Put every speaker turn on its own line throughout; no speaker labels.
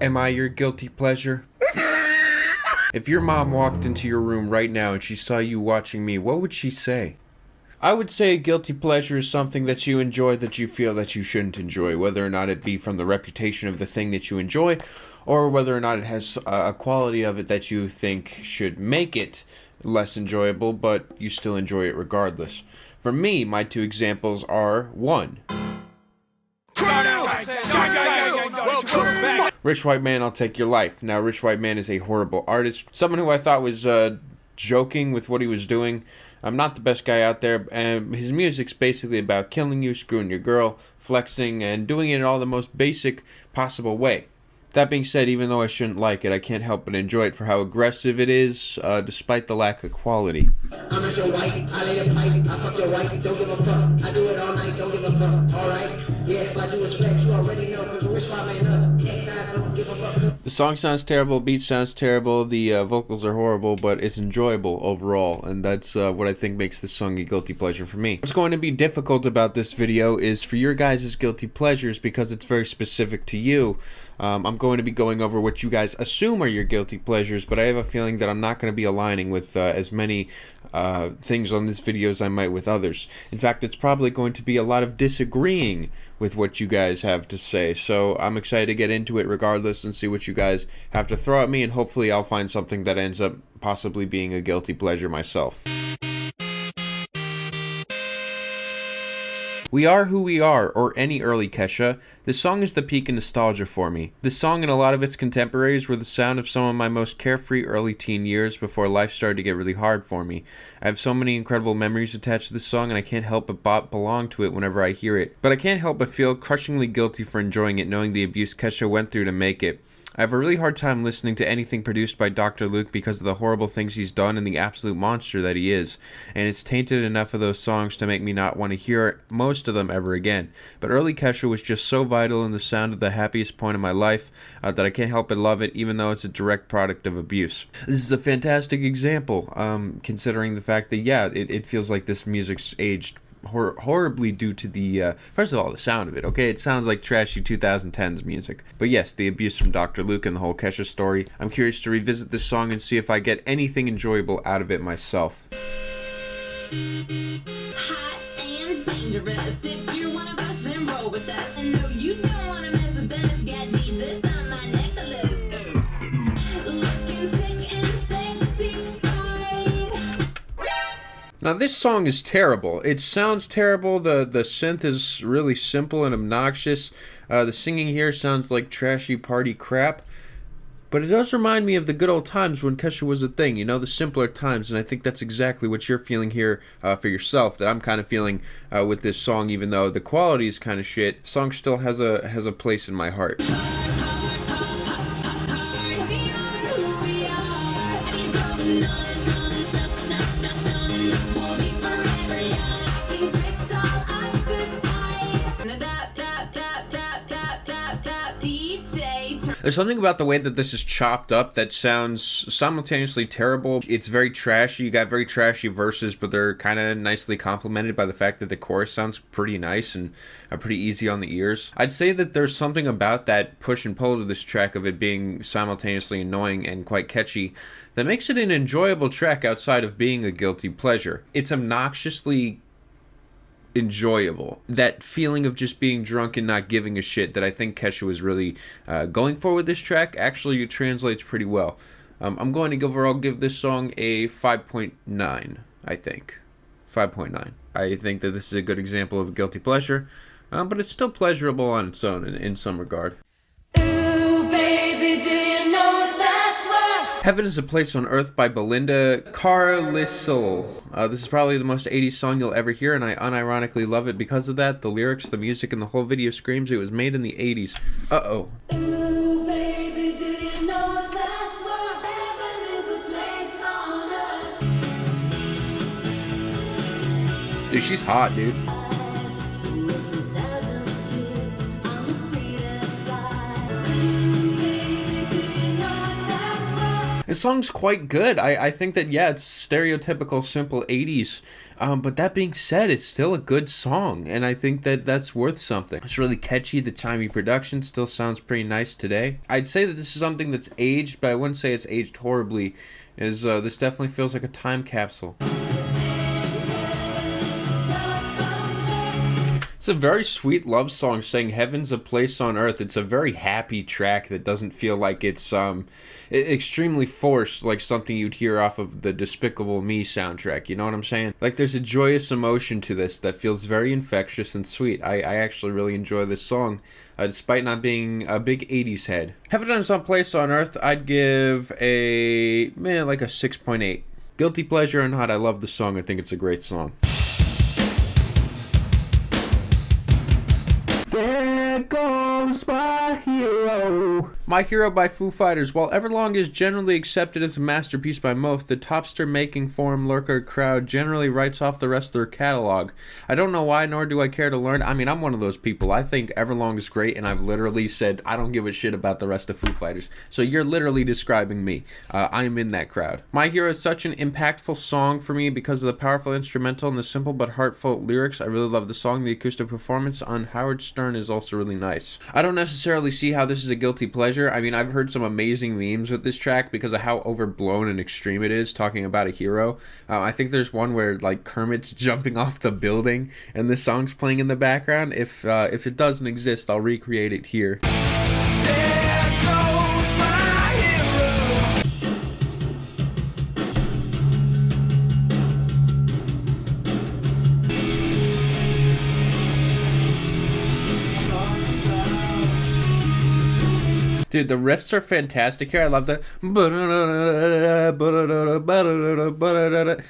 Am I your guilty pleasure? If your mom walked into your room right now and she saw you watching me, what would she say? I would say a guilty pleasure is something that you enjoy that you feel that you shouldn't enjoy, whether or not it be from the reputation of the thing that you enjoy, or whether or not it has a quality of it that you think should make it less enjoyable, but you still enjoy it regardless. For me, my two examples are 1. Rich White Man, I'll Take Your Life. Now, Rich White Man is a horrible artist. Someone who I thought was joking with what he was doing. I'm not the best guy out there, and his music's basically about killing you, screwing your girl, flexing, and doing it in all the most basic possible way. That being said, even though I shouldn't like it, I can't help but enjoy it for how aggressive it is, despite the lack of quality. I'm not your wife, I lay a pipe, I fuck your wife, don't give a fuck, I do it all night, don't give a fuck, alright? Yeah, if I do is flex, you already know, cause Rich White Man up, next time, don't give a fuck. The song sounds terrible, beat sounds terrible, the vocals are horrible, but it's enjoyable overall, and that's what I think makes this song a guilty pleasure for me. What's going to be difficult about this video is for your guys' guilty pleasures, because it's very specific to you. I'm going to be going over what you guys assume are your guilty pleasures, but I have a feeling that I'm not going to be aligning with as many things on this video as I might with others. In fact, it's probably going to be a lot of disagreeing with what you guys have to say, so I'm excited to get into it regardless and see what you guys have to throw at me, and hopefully I'll find something that ends up possibly being a guilty pleasure myself. We Are Who We Are, or any early Kesha. This song is the peak in nostalgia for me. This song and a lot of its contemporaries were the sound of some of my most carefree early teen years before life started to get really hard for me. I have so many incredible memories attached to this song, and I can't help but belong to it whenever I hear it. But I can't help but feel crushingly guilty for enjoying it, knowing the abuse Kesha went through to make it. I have a really hard time listening to anything produced by Dr. Luke because of the horrible things he's done and the absolute monster that he is, and it's tainted enough of those songs to make me not want to hear most of them ever again. But early Kesha was just so vital in the sound of the happiest point of my life that I can't help but love it, even though it's a direct product of abuse. This is a fantastic example, considering the fact that, yeah, it feels like this music's aged horribly due to the first of all, the sound of it. Okay, it sounds like trashy 2010s music, but yes, the abuse from Dr. Luke and the whole Kesha story. I'm curious to revisit this song and see if I get anything enjoyable out of it myself.
Hot and dangerous. If you're one of us, then roll with us. And no, you don't want to mess with us. Got Jesus on my necklace. Looking sick and sexy fine.
Now this song is terrible. It sounds terrible. The synth is really simple and obnoxious. The singing here sounds like trashy party crap. But it does remind me of the good old times when Kesha was a thing, you know, the simpler times, and I think that's exactly what you're feeling here for yourself, that I'm kind of feeling with this song, even though the quality is kind of shit. The song still has a place in my heart. There's something about the way that this is chopped up that sounds simultaneously terrible. It's very trashy. You got very trashy verses, but they're kind of nicely complemented by the fact that the chorus sounds pretty nice and pretty easy on the ears. I'd say that there's something about that push and pull to this track of it being simultaneously annoying and quite catchy that makes it an enjoyable track outside of being a guilty pleasure. It's obnoxiously enjoyable. That feeling of just being drunk and not giving a shit that I think Kesha was really going for with this track actually translates pretty well. I'm going to overall give this song a 5.9, I think. 5.9. I think that this is a good example of a guilty pleasure, but it's still pleasurable on its own in some regard.
Ooh, baby, do you know that's worth?
Heaven is a Place on Earth by Belinda, Carlisle. This is probably the most 80s song you'll ever hear, and I unironically love it because of that. The lyrics, the music, and the whole video screams it was made in the 80s. Uh-oh.
Ooh, baby, do you know that's worth? Heaven is a place on earth.
Dude, she's hot, dude. The song's quite good. I think that, yeah, it's stereotypical, simple 80s. But that being said, it's still a good song, and I think that that's worth something. It's really catchy. The chimey production still sounds pretty nice today. I'd say that this is something that's aged, but I wouldn't say it's aged horribly, as this definitely feels like a time capsule. It's a very sweet love song saying heaven's a place on earth. It's a very happy track that doesn't feel like it's extremely forced, like something you'd hear off of the Despicable Me soundtrack. You know what I'm saying? Like, there's a joyous emotion to this that feels very infectious and sweet. I actually really enjoy this song, despite not being a big 80s head. Heaven's a place on earth, I'd give like a 6.8. Guilty pleasure or not, I love the song. I think it's a great song. There goes my hero. My Hero by Foo Fighters. While Everlong is generally accepted as a masterpiece by most, the topster-making forum lurker crowd generally writes off the rest of their catalog. I don't know why, nor do I care to learn. I mean, I'm one of those people. I think Everlong is great, and I've literally said I don't give a shit about the rest of Foo Fighters. So you're literally describing me. I'm in that crowd. My Hero is such an impactful song for me because of the powerful instrumental and the simple but heartfelt lyrics. I really love the song. The acoustic performance on Howard Stern is also really nice. I don't necessarily see how this is a guilty pleasure. I mean, I've heard some amazing memes with this track because of how overblown and extreme it is, talking about a hero. I think there's one where, like, Kermit's jumping off the building and the song's playing in the background. If it doesn't exist, I'll recreate it here. There goes my hero. Dude, the riffs are fantastic here. I love the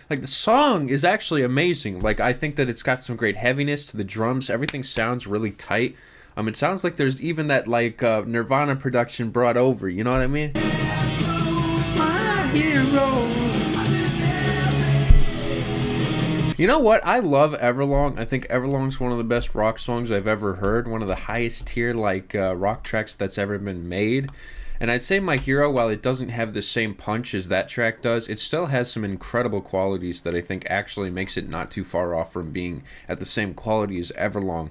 like, the song is actually amazing. Like, I think that it's got some great heaviness to the drums. Everything sounds really tight. It sounds like there's even that, like, Nirvana production brought over, you know what I mean? My hero. You know what? I love Everlong. I think Everlong's one of the best rock songs I've ever heard. One of the highest tier, like, rock tracks that's ever been made. And I'd say My Hero, while it doesn't have the same punch as that track does, it still has some incredible qualities that I think actually makes it not too far off from being at the same quality as Everlong.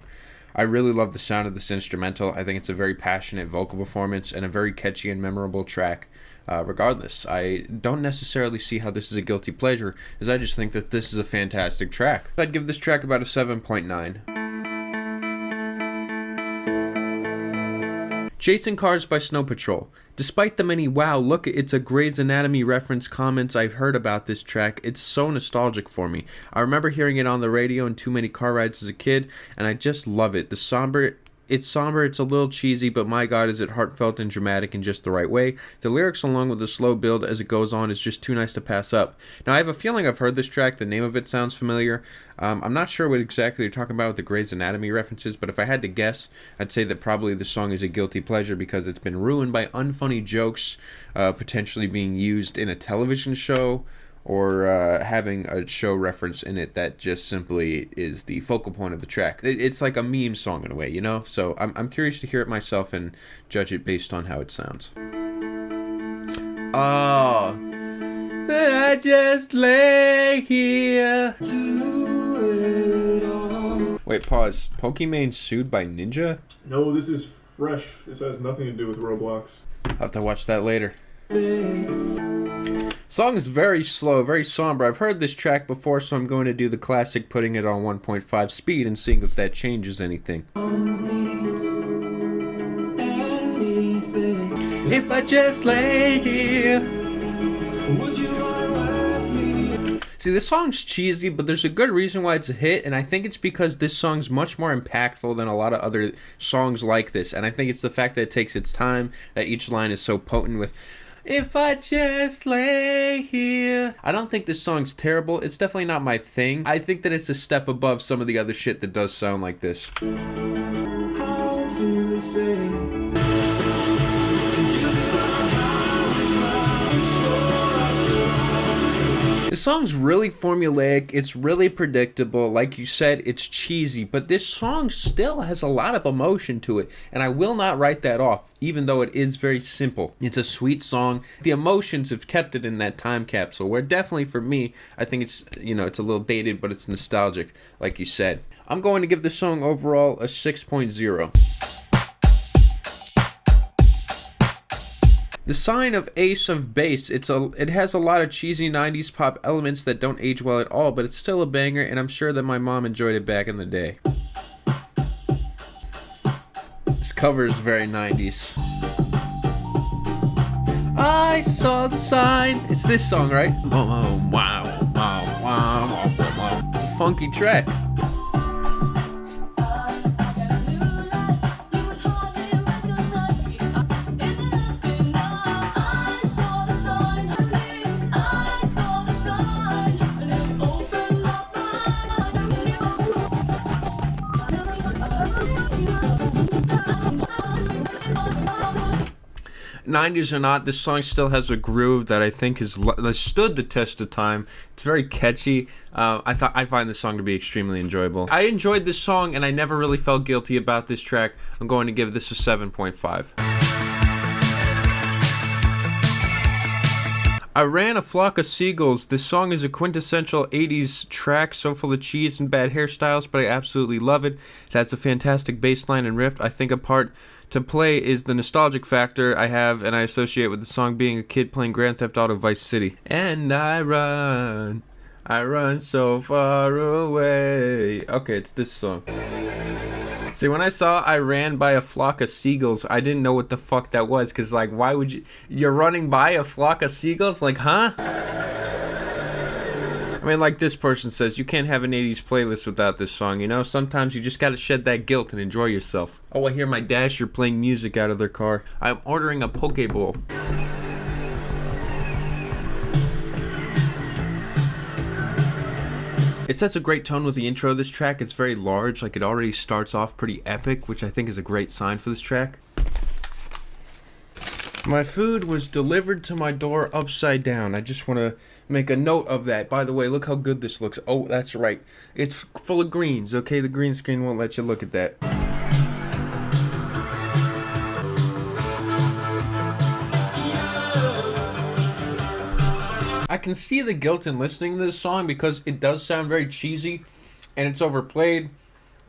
I really love the sound of this instrumental. I think it's a very passionate vocal performance and a very catchy and memorable track. Regardless, I don't necessarily see how this is a guilty pleasure, as I just think that this is a fantastic track. I'd give this track about a 7.9. Chasing Cars by Snow Patrol. Despite the many "wow, look, it's a Grey's Anatomy" reference comments I've heard about this track, it's so nostalgic for me. I remember hearing it on the radio in too many car rides as a kid, and I just love it. It's somber, it's a little cheesy, but my god, is it heartfelt and dramatic in just the right way. The lyrics, along with the slow build as it goes on, is just too nice to pass up. Now, I have a feeling I've heard this track. The name of it sounds familiar. I'm not sure what exactly you're talking about with the Grey's Anatomy references, but if I had to guess, I'd say that probably the song is a guilty pleasure because it's been ruined by unfunny jokes potentially being used in a television show, or having a show reference in it that just simply is the focal point of the track. It's like a meme song in a way, you know? So I'm curious to hear it myself and judge it based on how it sounds. Oh, I just lay here. Wait, pause. Pokimane sued by Ninja?
No, this is fresh. This has nothing to do with Roblox.
I'll have to watch that later. Song is very slow, very somber. I've heard this track before, so I'm going to do the classic putting it on 1.5 speed and seeing if that changes anything. If I just lay here, would you love me? See, this song's cheesy, but there's a good reason why it's a hit, and I think it's because this song's much more impactful than a lot of other songs like this, and I think it's the fact that it takes its time, that each line is so potent with "If I just lay here." I don't think this song's terrible. It's definitely not my thing. I think that it's a step above some of the other shit that does sound like this. How to say. The song's really formulaic, it's really predictable, like you said, it's cheesy, but this song still has a lot of emotion to it, and I will not write that off, even though it is very simple. It's a sweet song. The emotions have kept it in that time capsule, where definitely for me, I think it's, it's a little dated, but it's nostalgic, like you said. I'm going to give this song overall a 6.0. The Sign of Ace of Base, it has a lot of cheesy 90s pop elements that don't age well at all, but it's still a banger, and I'm sure that my mom enjoyed it back in the day. This cover is very 90s. I saw the sign. It's this song, right? Wow, wow, wow, wow, wow. It's a funky track. '90s or not, this song still has a groove that I think has stood the test of time. It's very catchy. I find this song to be extremely enjoyable. I enjoyed this song, and I never really felt guilty about this track. I'm going to give this a 7.5. I Ran, A Flock of Seagulls. This song is a quintessential 80s track, so full of cheese and bad hairstyles, but I absolutely love it. It has a fantastic bass line and riff. I think a part to play is the nostalgic factor I have and I associate with the song being a kid playing Grand Theft Auto Vice City. And I run so far away. Okay, it's this song. See, when I saw I Ran by a Flock of Seagulls, I didn't know what the fuck that was, because, like, why would you're running by a flock of seagulls? Like, huh? I mean, like this person says, you can't have an 80s playlist without this song, you know? Sometimes you just gotta shed that guilt and enjoy yourself. Oh, I hear my dasher playing music out of their car. I'm ordering a poke bowl. It sets a great tone with the intro of this track. It's very large, like it already starts off pretty epic, which I think is a great sign for this track. My food was delivered to my door upside down. I just want to make a note of that. By the way, look how good this looks. Oh, that's right. It's full of greens, okay? The green screen won't let you look at that. I can see the guilt in listening to this song because it does sound very cheesy and it's overplayed.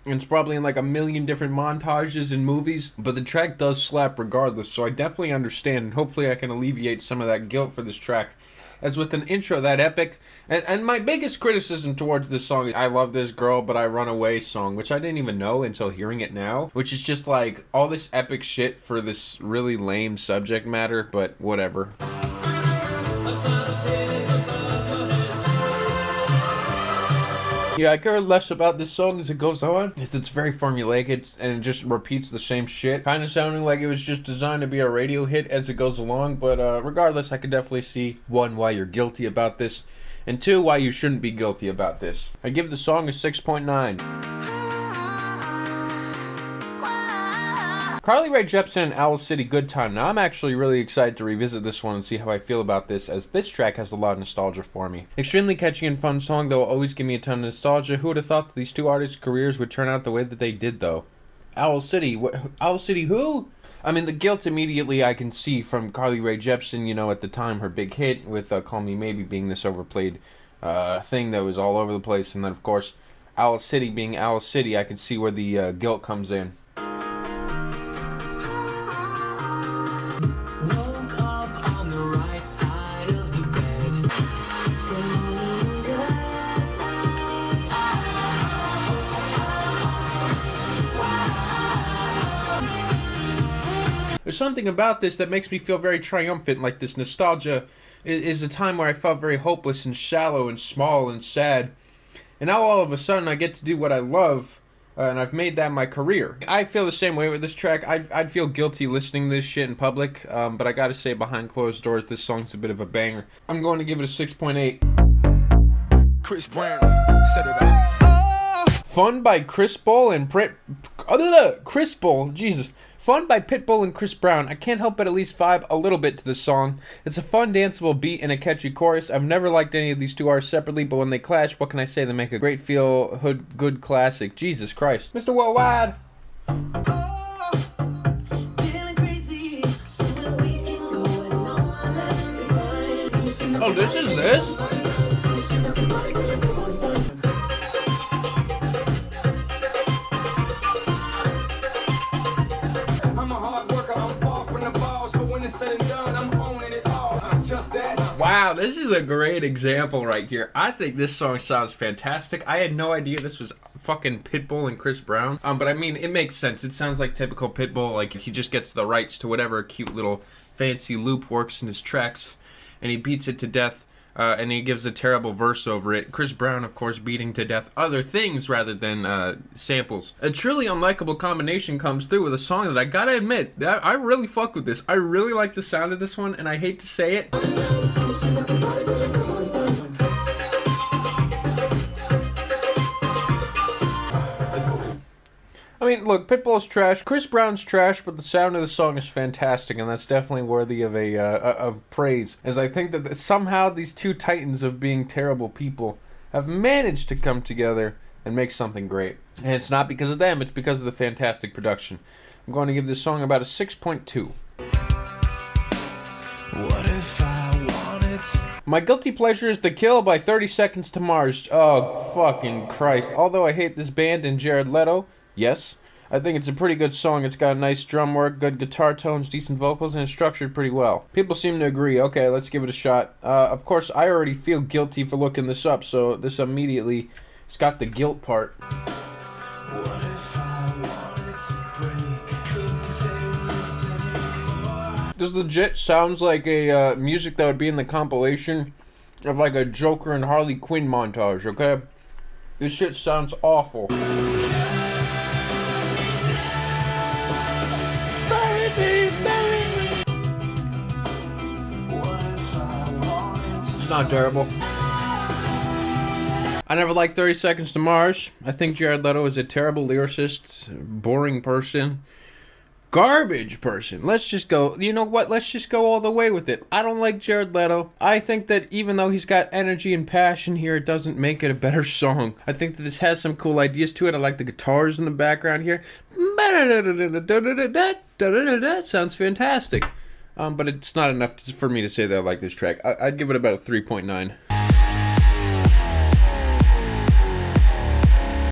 And it's probably in like a million different montages in movies. But the track does slap regardless, so I definitely understand. And hopefully I can alleviate some of that guilt for this track. As with an intro that epic. And my biggest criticism towards this song is I Love This Girl But I Run Away song, which I didn't even know until hearing it now. Which is just like all this epic shit for this really lame subject matter, but whatever. Yeah, I care less about this song as it goes on. It's very formulaic and it just repeats the same shit. Kind of sounding like it was just designed to be a radio hit as it goes along. But regardless, I could definitely see, one, why you're guilty about this. And two, why you shouldn't be guilty about this. I give the song a 6.9. Carly Rae Jepsen and Owl City, Good Time. Now, I'm actually really excited to revisit this one and see how I feel about this, as this track has a lot of nostalgia for me. Extremely catchy and fun song that will always give me a ton of nostalgia. Who would have thought that these two artists' careers would turn out the way that they did, though? Owl City. Owl City who? I mean, the guilt immediately I can see from Carly Rae Jepsen, you know, at the time, her big hit with Call Me Maybe being this overplayed thing that was all over the place. And then, of course, Owl City being Owl City, I can see where the guilt comes in. There's something about this that makes me feel very triumphant, like this nostalgia is a time where I felt very hopeless and shallow and small and sad. And now all of a sudden I get to do what I love, and I've made that my career. I feel the same way with this track. I'd feel guilty listening to this shit in public, but I gotta say, behind closed doors, this song's a bit of a banger. I'm going to give it a 6.8.
Chris Brown, set it up.
Fun by Chris Bull and Chris Bull, Jesus. Fun by Pitbull and Chris Brown. I can't help but at least vibe a little bit to this song. It's a fun, danceable beat and a catchy chorus. I've never liked any of these two artists separately, but when they clash, what can I say? They make a great feel-hood good classic. Jesus Christ. Mr. Worldwide. Oh, this is this? Wow, this is a great example right here. I think this song sounds fantastic. I had no idea this was fucking Pitbull and Chris Brown. But I mean, it makes sense. It sounds like typical Pitbull. Like, he just gets the rights to whatever cute little fancy loop works in his tracks, and he beats it to death, and he gives a terrible verse over it. Chris Brown, of course, beating to death other things rather than samples. A truly unlikable combination comes through with a song that I gotta admit, that I really fuck with this. I really like the sound of this one, and I hate to say it. I mean, look, Pitbull's trash, Chris Brown's trash, but the sound of the song is fantastic, and that's definitely worthy of of praise. As I think that somehow these two titans of being terrible people have managed to come together and make something great. And it's not because of them, it's because of the fantastic production. I'm going to give this song about a 6.2. What if I wanted to? My guilty pleasure is The Kill by 30 Seconds to Mars. Oh, fucking Christ. Although I hate this band and Jared Leto, yes, I think it's a pretty good song. It's got nice drum work, good guitar tones, decent vocals, and it's structured pretty well. People seem to agree. Okay, let's give it a shot. Of course, I already feel guilty for looking this up, so this immediately, it's got the guilt part. What if I wanted to break? This legit sounds like a music that would be in the compilation of like a Joker and Harley Quinn montage, okay? This shit sounds awful. It's not terrible. I never liked 30 Seconds to Mars. I think Jared Leto is a terrible lyricist, boring person, garbage person. Let's just go, you know what, let's just go all the way with it. I don't like Jared Leto. I think that even though he's got energy and passion here, it doesn't make it a better song. I think that this has some cool ideas to it. I like the guitars in the background here. Sounds fantastic. But it's not enough for me to say that I like this track. I'd give it about a 3.9.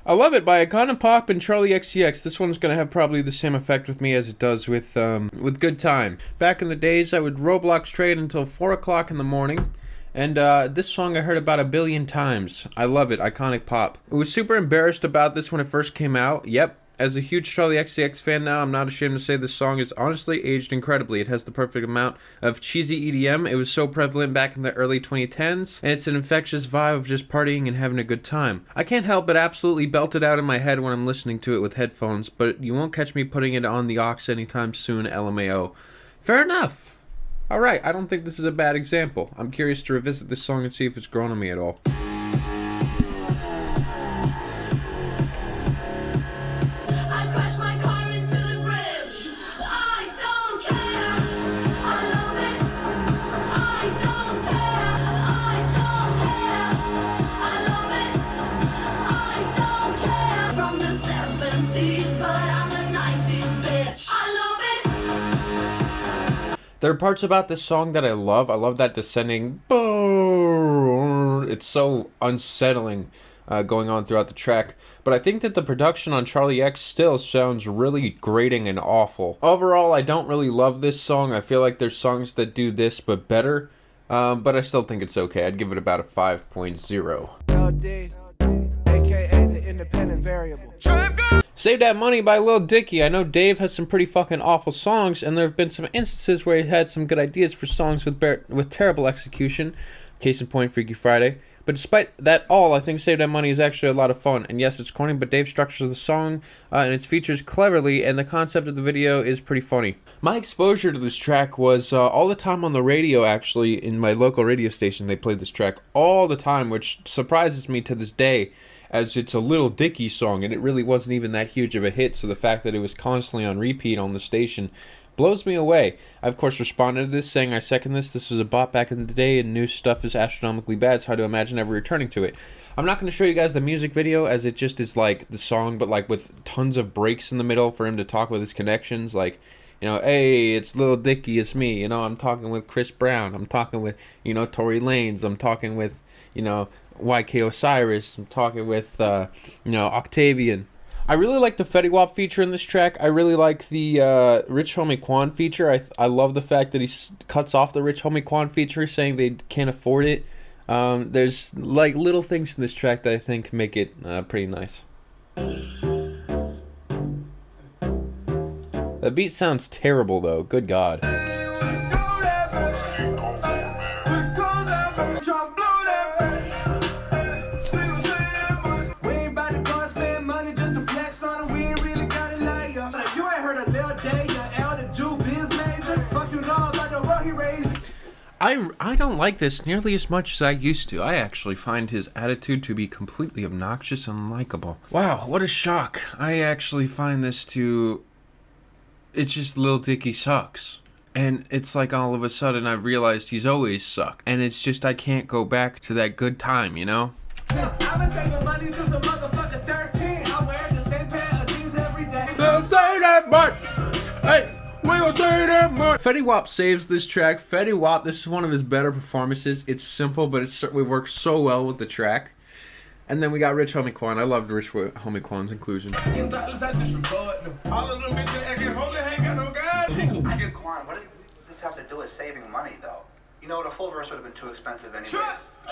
I Love It by Icona Pop and Charli XCX. This one's going to have probably the same effect with me as it does with Good Time. Back in the days, I would Roblox trade until 4 o'clock in the morning. And this song I heard about 1 billion times. I love it. Iconic Pop. I was super embarrassed about this when it first came out. Yep. As a huge Charli XCX fan now, I'm not ashamed to say this song is honestly aged incredibly. It has the perfect amount of cheesy EDM. It was so prevalent back in the early 2010s, and it's an infectious vibe of just partying and having a good time. I can't help but absolutely belt it out in my head when I'm listening to it with headphones, but you won't catch me putting it on the aux anytime soon, LMAO. Fair enough. Alright, I don't think this is a bad example. I'm curious to revisit this song and see if it's grown on me at all. There are parts about this song that I love. I love that descending. It's so unsettling going on throughout the track. But I think that the production on Charli X still sounds really grating and awful. Overall, I don't really love this song. I feel like there's songs that do this but better. But I still think it's okay. I'd give it about a 5.0.
LD, aka the independent variable.
Save Dat Money by Lil Dicky. I know Dave has some pretty fucking awful songs, and there have been some instances where he had some good ideas for songs with terrible execution. Case in point, Freaky Friday. But despite that all, I think Save Dat Money is actually a lot of fun. And yes, it's corny, but Dave structures the song and its features cleverly, and the concept of the video is pretty funny. My exposure to this track was all the time on the radio, actually. In my local radio station, they played this track all the time, which surprises me to this day. as it's a Lil Dicky song, and it really wasn't even that huge of a hit, so the fact that it was constantly on repeat on the station blows me away. I, of course, responded to this, saying I second this. This was a bop back in the day, and new stuff is astronomically bad. It's hard to imagine ever returning to it. I'm not going to show you guys the music video, as it just is like the song, but like with tons of breaks in the middle for him to talk with his connections. Like, you know, hey, it's Lil Dicky, it's me. You know, I'm talking with Chris Brown. I'm talking with, you know, Tory Lanez. I'm talking with, you know, YK Osiris. I'm talking with, you know, Octavian. I really like the Fetty Wap feature in this track. I really like the Rich Homie Quan feature. I love the fact that he cuts off the Rich Homie Quan feature, saying they can't afford it. There's like little things in this track that I think make it pretty nice. The beat sounds terrible though. Good God. I don't like this nearly as much as I used to. I actually find his attitude to be completely obnoxious and unlikable. Wow, what a shock. I actually find this to... It's just Lil Dicky sucks. And it's like all of a sudden I've realized he's always sucked. And it's just I can't go back to that good time, you know?
I've been saving money since a motherfucker 13. I wear the same pair of jeans every day.
Don't say that much! Hey! We gonna say that much. Fetty Wap saves this track. Fetty Wap, this is one of his better performances. It's simple, but it certainly works so well with the track. And then we got Rich Homie Quan. I loved Rich Homie Quan's inclusion.
All of them bitches acting holy, ain't got no God.
Quan, what does this have to do with saving money, though? You know, the full verse would have been too expensive anyway.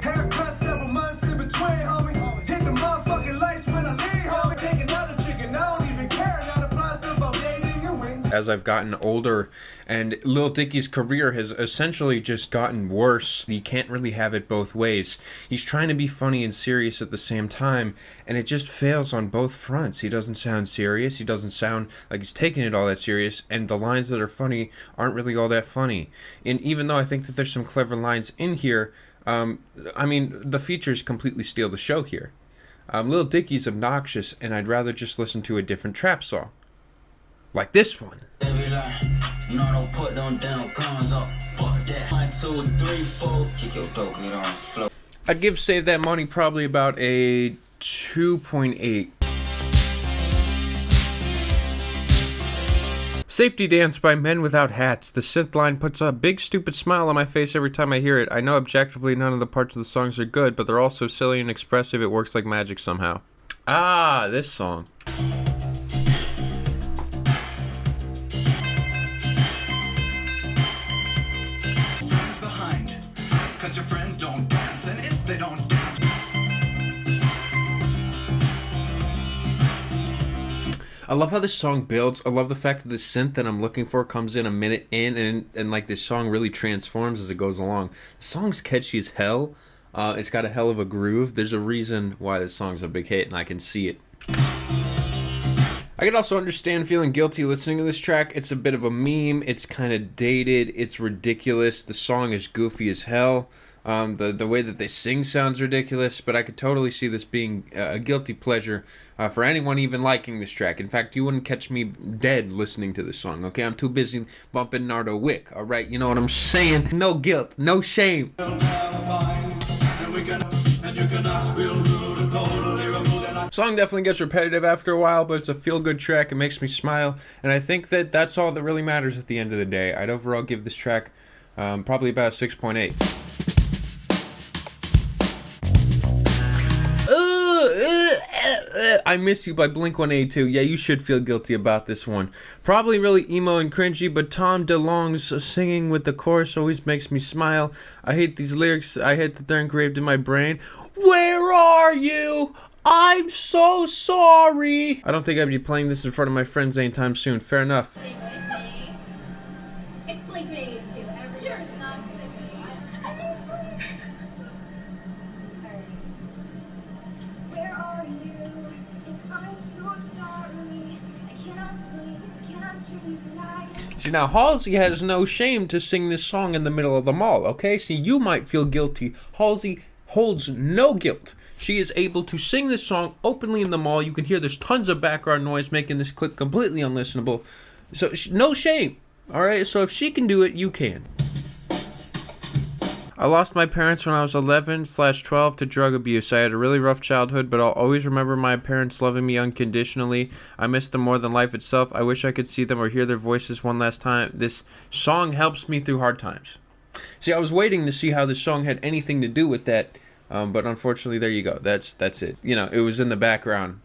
Haircut several months in between, homie. Hit the motherfucking lights when I leave, homie. Take another chicken, I don't even care. Now the applies to both dating and wings.
As I've gotten older, and Lil Dicky's career has essentially just gotten worse. You can't really have it both ways. He's trying to be funny and serious at the same time, and it just fails on both fronts. He doesn't sound serious. He doesn't sound like he's taking it all that serious, and the lines that are funny aren't really all that funny. And even though I think that there's some clever lines in here, I mean, the features completely steal the show here. Lil Dicky's obnoxious, and I'd rather just listen to a different trap song. Like this one. I'd give Save That Money probably about a 2.8. Safety Dance by Men Without Hats. The synth line puts a big stupid smile on my face every time I hear it. I know objectively none of the parts of the songs are good, but they're all so silly and expressive it works like magic somehow. Ah, this song.
Your friends don't dance, and if they don't dance,
I love how this song builds. I love the fact that the synth that I'm looking for comes in a minute in, and like this song really transforms as it goes along. The song's catchy as hell. It's got a hell of a groove. There's a reason why this song's a big hit, and I can see it. I can also understand feeling guilty listening to this track. It's a bit of a meme. It's kind of dated. It's ridiculous. The song is goofy as hell. The way that they sing sounds ridiculous, but I could totally see this being a guilty pleasure for anyone even liking this track. In fact, you wouldn't catch me dead listening to this song, okay? I'm too busy bumping Nardo Wick, all right? You know what I'm saying? No guilt, no shame. Song definitely gets repetitive after a while, but it's a feel-good track. It makes me smile, and I think that that's all that really matters at the end of the day. I'd overall give this track probably about a 6.8. I Miss You by Blink-182. Yeah, you should feel guilty about this one. Probably really emo and cringy, but Tom DeLonge's singing with the chorus always makes me smile. I hate these lyrics. I hate that they're engraved in my brain. Where are you? I'm so sorry. I don't think I'd be playing this in front of my friends anytime soon. Fair enough.
It's Blink-182. You're not Where are you? I'm so sorry. I cannot sleep, cannot dream tonight.
See, now Halsey has no shame to sing this song in the middle of the mall, okay? See, you might feel guilty. Halsey holds no guilt She is able to sing this song openly in the mall. You can hear there's tons of background noise making this clip completely unlistenable. So no shame. All right, so if she can do it, you can. I lost my parents when I was 11/12 to drug abuse. I had a really rough childhood, but I'll always remember my parents loving me unconditionally. I miss them more than life itself. I wish I could see them or hear their voices one last time. This song helps me through hard times. See, I was waiting to see how this song had anything to do with that, but unfortunately, there you go. That's it. You know, it was in the background,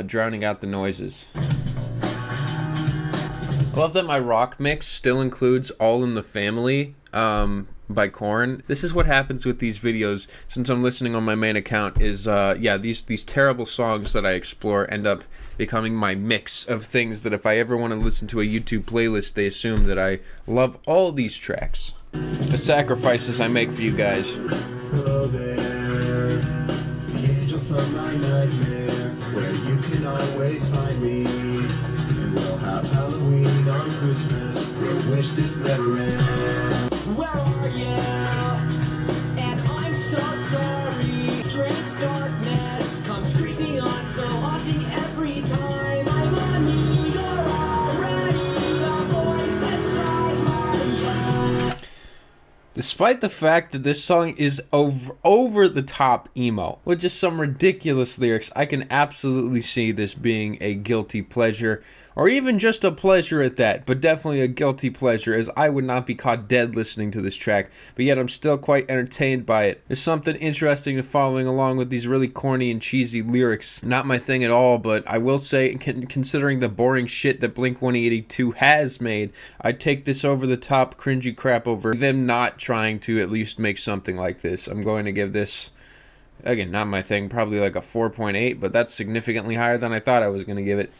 drowning out the noises. I love that my rock mix still includes All in the Family by Korn. This is what happens with these videos, since I'm listening on my main account, is these terrible songs that I explore end up becoming my mix of things that if I ever want to listen to a YouTube playlist, they assume that I love all these tracks. The sacrifices I make for you guys.
Hello there, the angel from my nightmare, where you can always find me. And we'll have Halloween on Christmas, we'll wish this never ends. Where are you? And I'm so sorry. Strange darkness comes creeping on, so haunting every time. I'm on you, you're already a voice inside my head.
Despite the fact that this song is over the top emo with just some ridiculous lyrics, I can absolutely see this being a guilty pleasure, or even just a pleasure at that, but definitely a guilty pleasure, as I would not be caught dead listening to this track, but yet I'm still quite entertained by it. There's something interesting to following along with these really corny and cheesy lyrics. Not my thing at all, but I will say, considering the boring shit that Blink-182 has made, I'd take this over the top cringy crap over them not trying to at least make something like this. I'm going to give this, again, not my thing, probably like a 4.8, but that's significantly higher than I thought I was going to give it.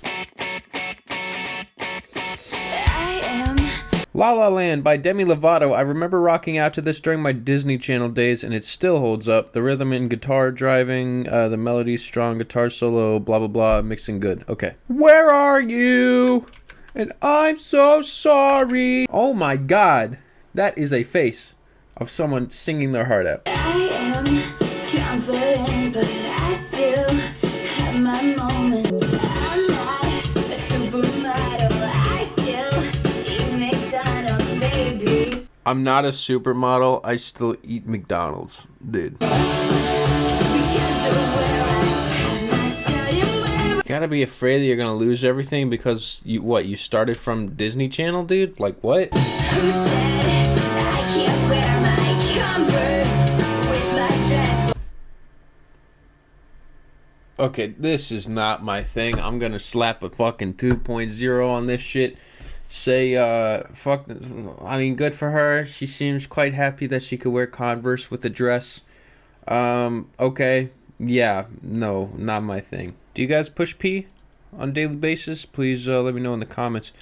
La La Land by Demi Lovato. I remember rocking out to this during my Disney Channel days, and it still holds up. The rhythm and guitar driving, the melody, strong guitar solo, blah blah blah, mixing good. Okay. Where are you? And I'm so sorry. Oh my god. That is a face of someone singing their heart out.
I am confident, but I still have my moment. I'm not a supermodel. I still eat McDonald's, baby.
I'm not a supermodel. I still eat McDonald's, dude.
Because of where I have my study, where
You gotta be afraid that you're gonna lose everything because you started from Disney Channel, dude? Like what?
who said I can't wear my Converse with my dress.
Okay, this is not my thing. I'm gonna slap a fucking 2.0 on this shit. Say, fuck, I mean, good for her. She seems quite happy that she could wear Converse with a dress. Okay. Yeah, no, not my thing. Do you guys push P on a daily basis? Please let me know in the comments.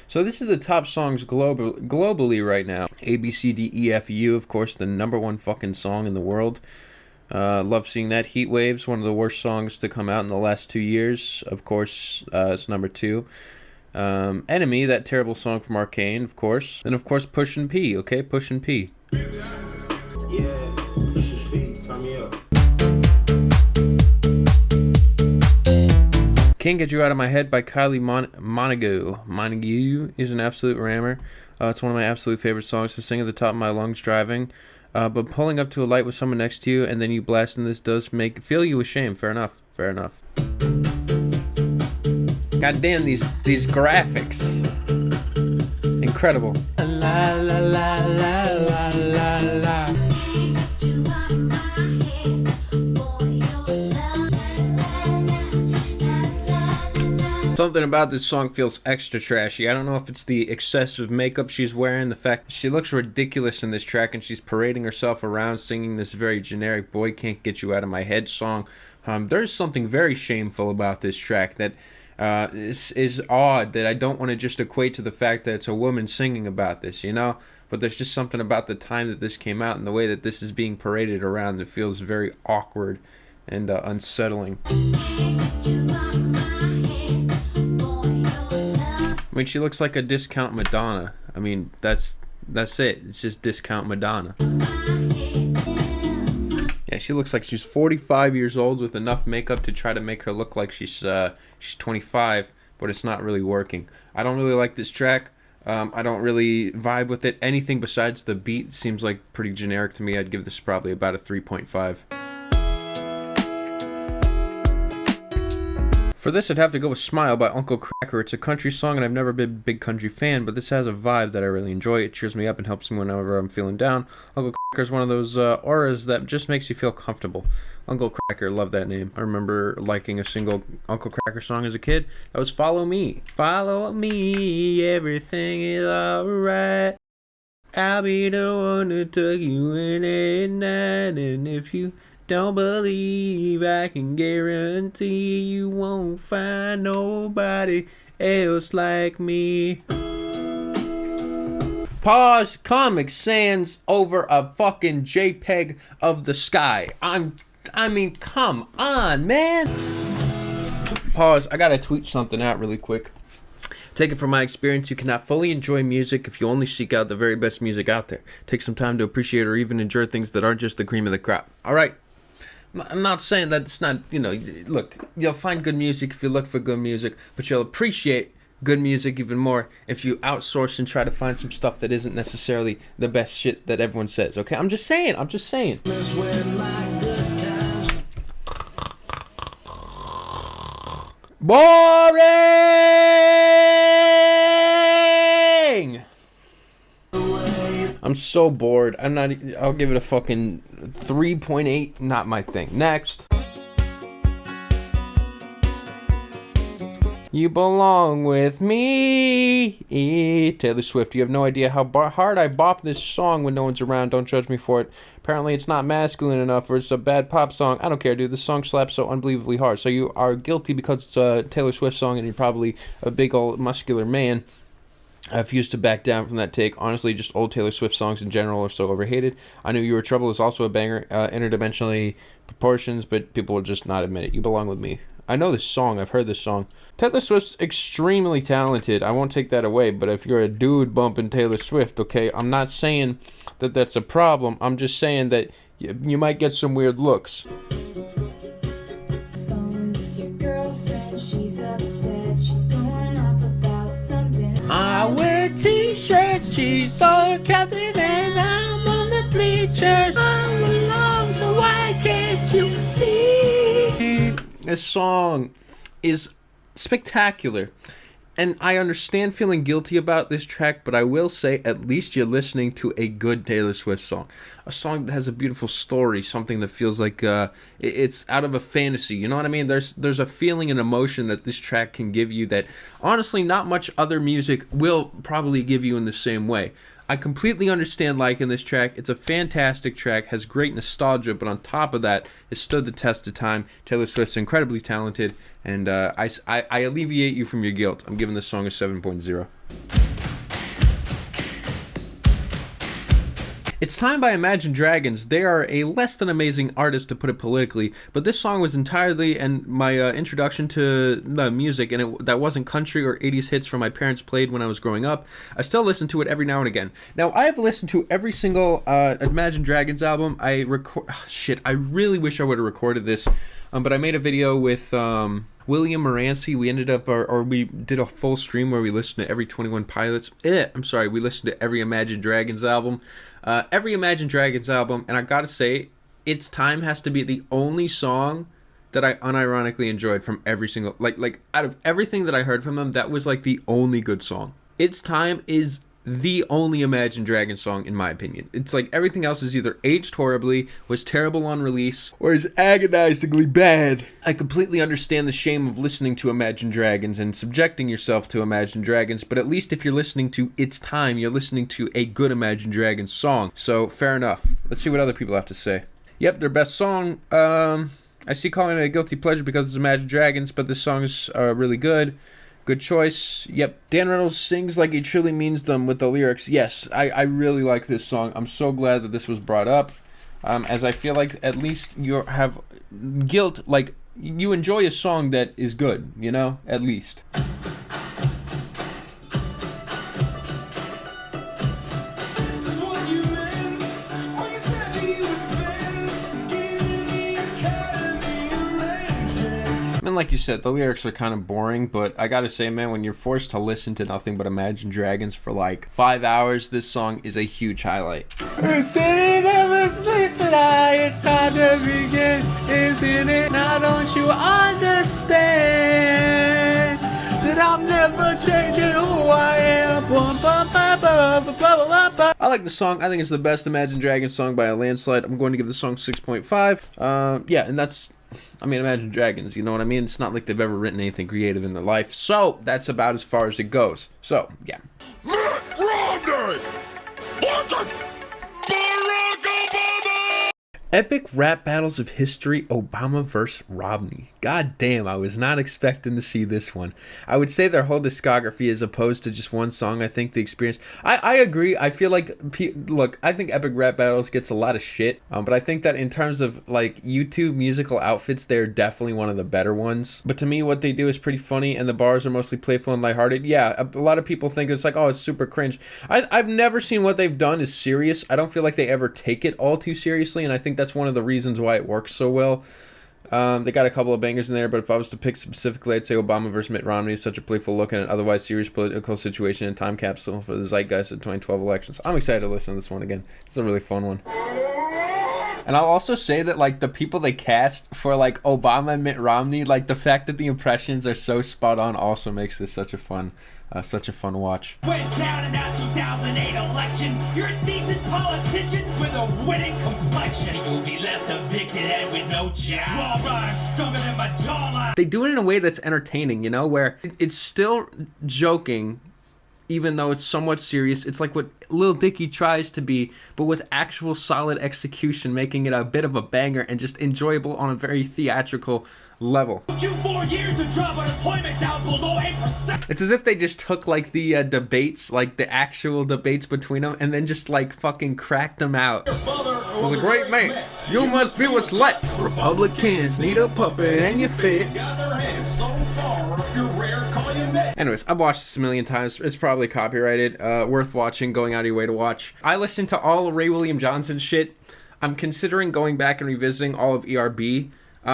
So this is the top songs globally right now. A, B, C, D, E, F, U, of course, the #1 fucking song in the world. Love seeing that. Heat Waves, one of the worst songs to come out in the last 2 years. Of course, it's #2. Enemy, that terrible song from Arcane, of course. And of course, Pushin' P, okay? Pushin' P.
Yeah, turn me up.
Can't Get You Out of My Head by Kylie Minogue. Minogue is an absolute rammer. It's one of my absolute favorite songs to sing at the top of my lungs driving. But pulling up to a light with someone next to you and then you blasting this does feel you ashamed. Fair enough. Fair enough. God damn, these graphics. Incredible. La la la la la la la. Something about this song feels extra trashy. I don't know if it's the excessive makeup she's wearing, the fact that she looks ridiculous in this track and she's parading herself around singing this very generic Boy Can't Get You Out of My Head song. There's something very shameful about this track that is odd, that I don't want to just equate to the fact that it's a woman singing about this, you know? But there's just something about the time that this came out and the way that this is being paraded around that feels very awkward and unsettling. I mean, she looks like a discount Madonna. I mean, that's it. It's just discount Madonna. Yeah, Yeah, she looks like she's 45 years old with enough makeup to try to make her look like she's 25, but it's not really working. I don't really like this track. I don't really vibe with it. Anything besides the beat seems like pretty generic to me. I'd give this probably about a 3.5. For this, I'd have to go with Smile by Unkle Kr. It's a country song, and I've never been a big country fan, but this has a vibe that I really enjoy. It cheers me up and helps me whenever I'm feeling down. Unkle Kr is one of those auras that just makes you feel comfortable. Unkle Kr, love that name. I remember liking a single Unkle Kr song as a kid. That was Follow Me. Follow me, everything is alright. I'll be the one to tuck you in at night, and if you don't believe, I can guarantee you won't find nobody else like me. Pause. Comic Sans over a fucking JPEG of the sky. I mean, come on, man. Pause. I gotta tweet something out really quick. Take it from my experience, you cannot fully enjoy music if you only seek out the very best music out there. Take some time to appreciate or even enjoy things that aren't just the cream of the crop. Alright? I'm not saying that it's not, look, you'll find good music if you look for good music, but you'll appreciate good music even more if you outsource and try to find some stuff that isn't necessarily the best shit that everyone says, okay? I'm just saying. Boring! I'm so bored. I'll give it a fucking 3.8. Not my thing. Next. You belong with me. Taylor Swift. You have no idea how hard I bop this song when no one's around. Don't judge me for it. Apparently it's not masculine enough, or it's a bad pop song. I don't care, dude. This song slaps so unbelievably hard. So you are guilty because it's a Taylor Swift song and you're probably a big old muscular man. I refuse to back down from that take. Honestly, just old Taylor Swift songs in general are so overhated. I Knew You Were Trouble is also a banger, interdimensionally proportions, but people will just not admit it. You belong with me. I know this song. I've heard this song. Taylor Swift's extremely talented. I won't take that away, but if you're a dude bumping Taylor Swift, okay, I'm not saying that that's a problem. I'm just saying that you might get some weird looks. I wear t-shirts, she's all captain, and I'm on the bleachers. I'm alone, so why can't you see? This song is spectacular, and I understand feeling guilty about this track, but I will say at least you're listening to a good Taylor Swift song. A song that has a beautiful story, something that feels like it's out of a fantasy, you know what I mean? There's a feeling and emotion that this track can give you that honestly not much other music will probably give you in the same way. I completely understand liking this track. It's a fantastic track, has great nostalgia, but on top of that, it stood the test of time. Taylor Swift's incredibly talented, and I alleviate you from your guilt. I'm giving this song a 7.0. It's Time by Imagine Dragons. They are a less than amazing artist, to put it politically, but this song was entirely my introduction to music, and that wasn't country or 80s hits from my parents played when I was growing up. I still listen to it every now and again. Now, I have listened to every single Imagine Dragons album. I really wish I would have recorded this, but I made a video with William Moranci. We ended up, or we did a full stream where we listened to every 21 Pilots. We listened to every Imagine Dragons album. Every Imagine Dragons album, and I gotta say, It's Time has to be the only song that I unironically enjoyed from every single, like out of everything that I heard from them, that was like the only good song. It's Time is the only Imagine Dragons song in my opinion. It's like everything else is either aged horribly, was terrible on release, or is agonizingly bad. I completely understand the shame of listening to Imagine Dragons and subjecting yourself to Imagine Dragons, but at least if you're listening to It's Time, you're listening to a good Imagine Dragons song. So fair enough. Let's see what other people have to say. Yep, their best song, I see calling it a guilty pleasure because it's Imagine Dragons, but this song is really good. Good choice. Yep. Dan Reynolds sings like he truly means them with the lyrics. Yes, I really like this song. I'm so glad that this was brought up, as I feel like at least you have guilt, like you enjoy a song that is good, you know, at least. and like you said, the lyrics are kind of boring, but I gotta say, man, when you're forced to listen to nothing but Imagine Dragons for like 5 hours, this song is a huge highlight. The city never sleeps tonight, it's time to begin, isn't it? Now don't you understand that I'm never changing who I am? I like the song. I think it's the best Imagine Dragons song by a landslide. I'm going to give the song 6.5. Yeah, and that's, I mean, Imagine Dragons, you know what I mean? It's not like they've ever written anything creative in their life. So, that's about as far as it goes. So, yeah.
Romney!
Epic rap battles of history, Obama vs. Romney. God damn, I was not expecting to see this one. I would say their whole discography as opposed to just one song. I think the experience... I agree. I feel like... Look, I think Epic Rap Battles gets a lot of shit. But I think that in terms of, like, YouTube musical outfits, they're definitely one of the better ones. But to me, what they do is pretty funny, and the bars are mostly playful and lighthearted. Yeah, a lot of people think it's like, oh, it's super cringe. I've never seen what they've done is serious. I don't feel like they ever take it all too seriously, and I think that's one of the reasons why it works so well. They got a couple of bangers in there, but if I was to pick specifically, I'd say Obama vs. Mitt Romney is such a playful look at an otherwise serious political situation and time capsule for the zeitgeist of 2012 elections. I'm excited to listen to this one again. It's a really fun one. And I'll also say that, like, the people they cast for, like, Obama and Mitt Romney, like, the fact that the impressions are so spot on also makes this such a fun watch.
Went down in that 2008 election. You're a decent politician with a winning complexion. You'll be left evicted and with no job. Raw rhymes stronger than my jawline.
They do it in a way that's entertaining, you know, where it's still joking, even though it's somewhat serious. It's like what Lil Dicky tries to be, but with actual solid execution, making it a bit of a banger and just enjoyable on a very theatrical level.
You 4 years to drop unemployment down below 8%.
It's as if they just took, like, the debates, like the actual debates between them, and then just, like, fucking cracked them out. Was a great man. You must be what's left. Republicans need a puppet and you fit. Anyways, I've watched this a million times. It's probably copyrighted. Worth watching, going out of your way to watch. I listened to all of Ray William Johnson's shit. I'm considering going back and revisiting all of ERB.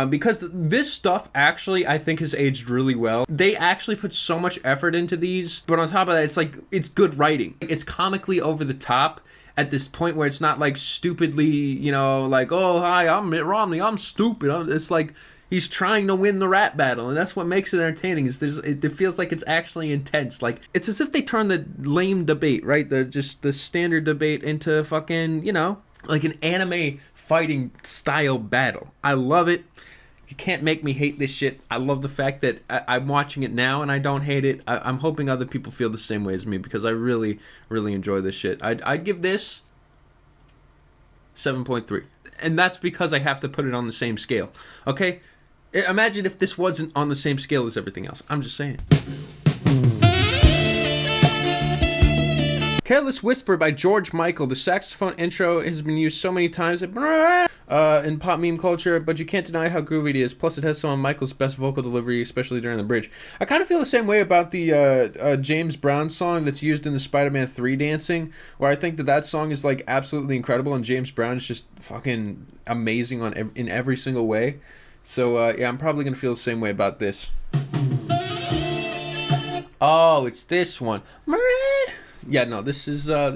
Because this stuff actually, I think, has aged really well. They actually put so much effort into these. But on top of that, it's like, it's good writing. It's comically over the top at this point where it's not like stupidly, you know, like, oh, hi, I'm Mitt Romney, I'm stupid. It's like, he's trying to win the rap battle. And that's what makes it entertaining, is it feels like it's actually intense. Like, it's as if they turned the lame debate, right? The standard debate into fucking, you know, like an anime fighting style battle. I love it. You can't make me hate this shit. I love the fact that I'm watching it now and I don't hate it. I'm hoping other people feel the same way as me, because I really, really enjoy this shit. I'd give this 7.3. And that's because I have to put it on the same scale. Okay? Imagine if this wasn't on the same scale as everything else. I'm just saying. Careless Whisper by George Michael. The saxophone intro has been used so many times in pop meme culture, but you can't deny how groovy it is. Plus, it has some of Michael's best vocal delivery, especially during the bridge. I kind of feel the same way about the James Brown song that's used in the Spider-Man 3 dancing, where I think that song is, like, absolutely incredible, and James Brown is just fucking amazing in every single way. So, yeah, I'm probably going to feel the same way about this. Oh, it's this one. Yeah, no, this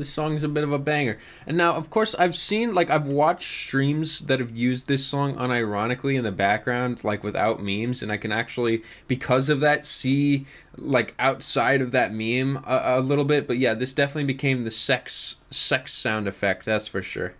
song is a bit of a banger. And now, of course, I've watched streams that have used this song unironically in the background, like, without memes, and I can actually, because of that, see, like, outside of that meme a little bit. But yeah, this definitely became the sex sound effect, that's for sure.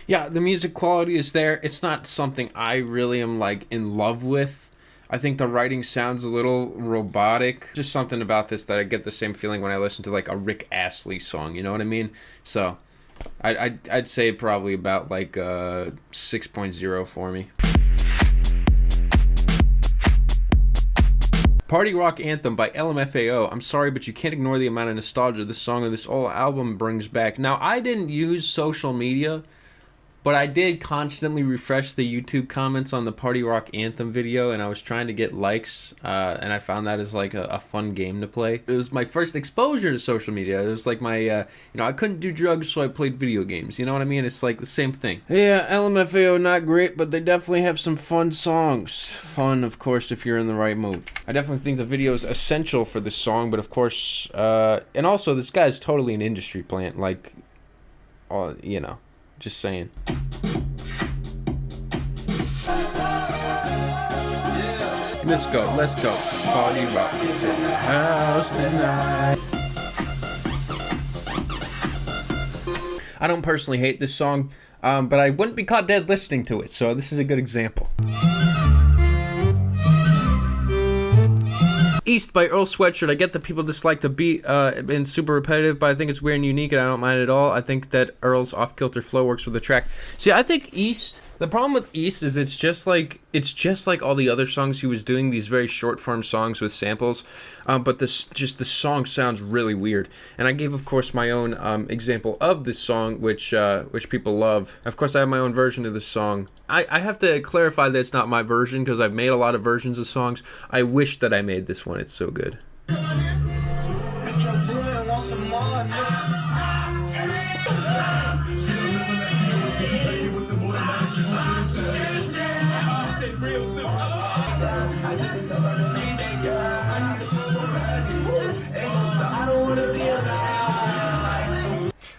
Yeah, the music quality is there. It's not something I really am, like, in love with. I think the writing sounds a little robotic. Just something about this that I get the same feeling when I listen to, like, a Rick Astley song, you know what I mean? So, I'd say probably about, like, 6.0 for me. Party Rock Anthem by LMFAO. I'm sorry, but you can't ignore the amount of nostalgia this song and this whole album brings back. Now, I didn't use social media But I did constantly refresh the YouTube comments on the Party Rock Anthem video, and I was trying to get likes, and I found that as like a fun game to play. It was my first exposure to social media. It was like my, I couldn't do drugs, so I played video games. You know what I mean? It's like the same thing. Yeah, LMFAO not great, but they definitely have some fun songs. Fun, of course, if you're in the right mood. I definitely think the video is essential for this song, but of course, and also this guy's totally an industry plant, like, just saying. Let's go. Party rock is in the house tonight. I don't personally hate this song, but I wouldn't be caught dead listening to it, so this is a good example. East by Earl Sweatshirt. I get that people dislike the beat and super repetitive, but I think it's weird and unique and I don't mind it at all. I think that Earl's off-kilter flow works with the track. See, I think East, the problem with East is it's just like all the other songs he was doing, these very short-form songs with samples, but the song sounds really weird. And I gave, of course, my own example of this song, which people love. Of course, I have my own version of this song. I have to clarify that it's not my version because I've made a lot of versions of songs. I wish that I made this one. It's so good.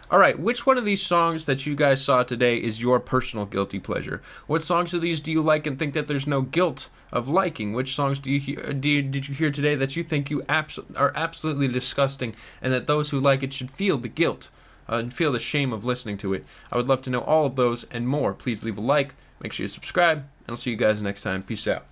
Alright, which one of these songs that you guys saw today is your personal guilty pleasure? What songs of these do you like and think that there's no guilt of liking? Which songs did you hear today that you think are absolutely disgusting and that those who like it should feel the guilt and feel the shame of listening to it? I would love to know all of those and more. Please leave a like, make sure you subscribe, and I'll see you guys next time. Peace out.